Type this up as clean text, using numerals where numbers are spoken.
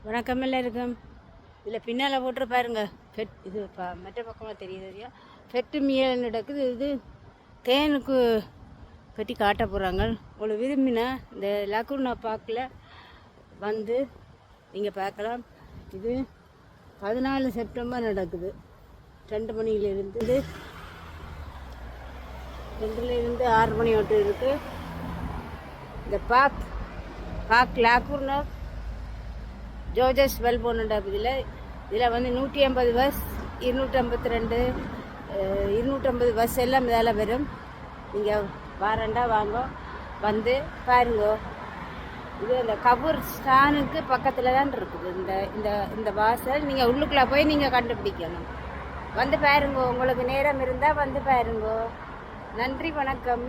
வணக்கம் எல்லாருக்கும். இதில் பின்னால் போட்டு பாருங்க ஃபெட் இது மற்ற பக்கமாக தெரியுது ஃபெட்டு மீல் நடக்குது. இது தேனுக்கு கட்டி காட்ட போகிறாங்க. உங்களுக்கு விரும்பினா இந்த லகுனா பார்க்கில் வந்து நீங்கள் பார்க்கலாம். இது 14 செப்டம்பர் நடக்குது. 2 மணியிலிருந்து 2லேருந்து 6 மணி மட்டும் இருக்குது. இந்த பார்க் லாக்கூர்னா ஜோர்ஜஸ் வெல்போர்னுன்ற இதில் வந்து 150 பஸ் 252 250 பஸ் எல்லாம் இதால் வரும். நீங்கள் வாரண்டா வாங்க வந்து பாருங்க. இது இந்த கபூர் ஸ்டானுக்கு பக்கத்தில் தான் இருக்குது இந்த இந்த இந்த வாசல். நீங்கள் உள்ளுக்குள்ளே போய் நீங்கள் கண்டுபிடிக்கணும். வந்து பாருங்க, உங்களுக்கு நேரம் இருந்தால் வந்து பாருங்க. நன்றி, வணக்கம்.